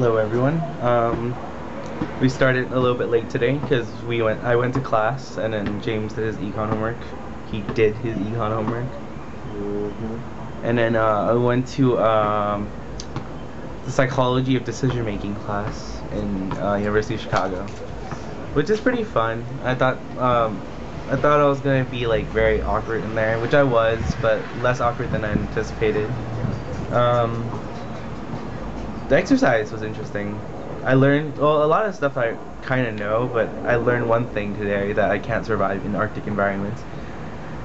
Hello everyone. We started a little bit late today because I went to class and then James did his econ homework. He did his econ homework. And then I went to the psychology of decision making class in University of Chicago, which is pretty fun. I thought I was gonna be like very awkward in there, which I was, but less awkward than I anticipated. The exercise was interesting. I learned, well, a lot of stuff I kind of know, but I learned one thing today, that I can't survive in Arctic environments.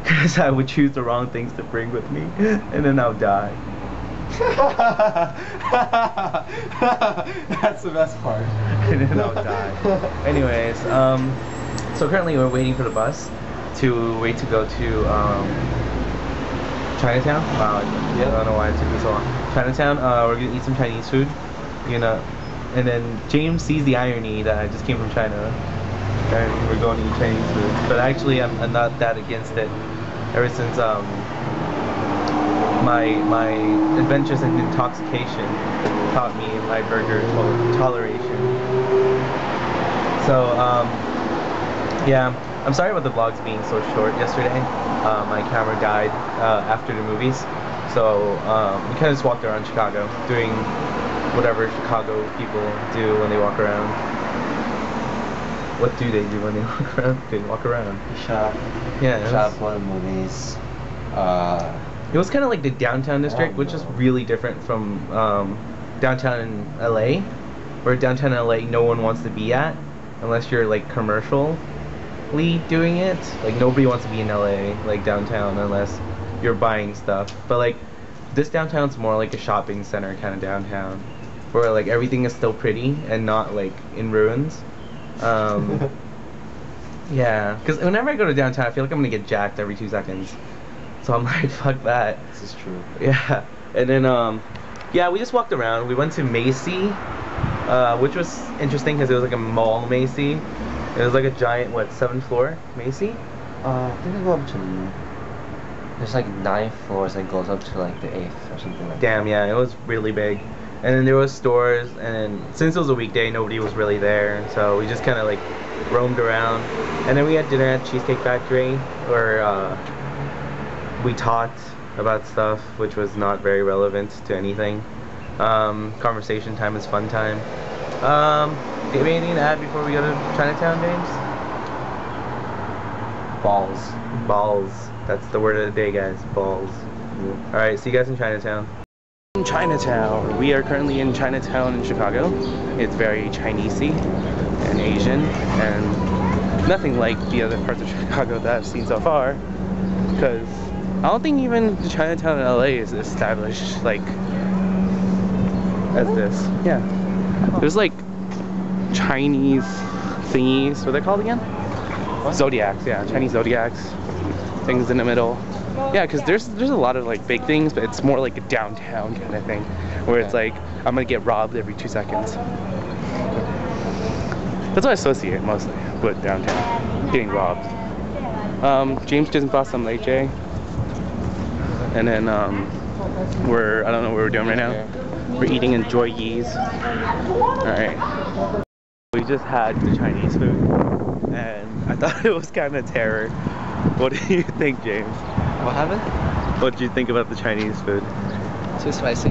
Because I would choose the wrong things to bring with me, and then I'll die. That's the best part. And then I'll die. Anyways, so currently we're waiting for the bus to go to Chinatown. Wow, I don't know why it took me so long. Chinatown. We're gonna eat some Chinese food, and then James sees the irony that I just came from China and we're going to eat Chinese food. But actually, I'm not that against it. Ever since my adventures in intoxication taught me my burger toleration. So yeah, I'm sorry about the vlogs being so short yesterday. My camera died after the movies, so we kind of just walked around Chicago doing whatever Chicago people do when they walk around. What do they do when they walk around? They walk around. Shop. Yeah. Shop for the movies. It was kind of like the downtown district, which is really different from downtown in LA, where downtown LA no one wants to be at unless you're like commercially doing it. Like nobody wants to be in LA, like downtown, unless you're buying stuff. But like this downtown's more like a shopping center kind of downtown, where like everything is still pretty and not like in ruins. Yeah, because whenever I go to downtown, I feel like I'm gonna get jacked every 2 seconds. So I'm like, fuck that. This is true. Yeah, and then yeah, we just walked around. We went to Macy, which was interesting because it was like a mall Macy. It was like a giant, what, 7th floor Macy? I think it go up to, there's like 9 floors and goes up to like the 8th or something like that. Damn, yeah, it was really big. And then there was stores, and since it was a weekday, nobody was really there, so we just kind of like roamed around. And then we had dinner at Cheesecake Factory, where we talked about stuff which was not very relevant to anything. Conversation time is fun time. Do you have anything to add before we go to Chinatown, James? Balls. Balls. That's the word of the day, guys. Balls. Alright, see you guys in Chinatown. In Chinatown. We are currently in Chinatown in Chicago. It's very Chinese-y and Asian, and nothing like the other parts of Chicago that I've seen so far, because I don't think even the Chinatown in LA is established like as this. Yeah. There's like Chinese thingies. What are they called again? What? Zodiacs. Yeah, Chinese zodiacs. Things in the middle. Yeah, because there's a lot of like big things, but it's more like a downtown kind of thing, where it's like I'm gonna get robbed every 2 seconds. That's what I associate mostly with downtown, getting robbed. James just bought some leche, and then I don't know what we're doing right now. We're eating Enjoy Yees. Alright. We just had the Chinese food, and I thought it was kind of terror. What do you think, James? What happened? What did you think about the Chinese food? Too spicy.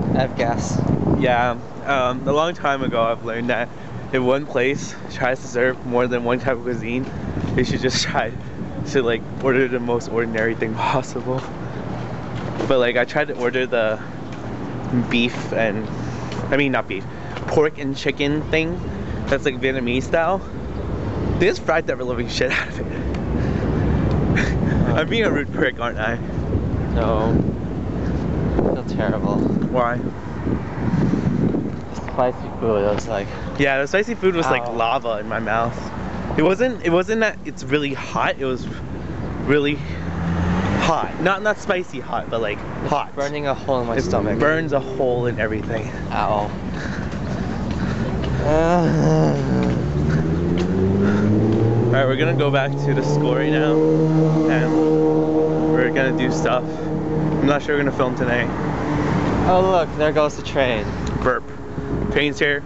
I have gas. Yeah, a long time ago I've learned that if one place tries to serve more than one type of cuisine, they should just try to like order the most ordinary thing possible. But like I tried to order the beef and, not beef, pork and chicken thing that's like Vietnamese style. They just fried the living shit out of it. I'm being a rude prick, aren't I? No. I feel terrible. Why? Spicy food, I was like... Yeah, the spicy food was Ow. like lava in my mouth. It wasn't that it's really hot, it was really hot. Not spicy hot, but like hot. Burning a hole in my stomach. It burns a hole in everything. Ow. Alright, we're gonna go back to the school right now, and we're gonna do stuff. I'm not sure we're gonna film today. Oh look, there goes the train. Burp. Train's here.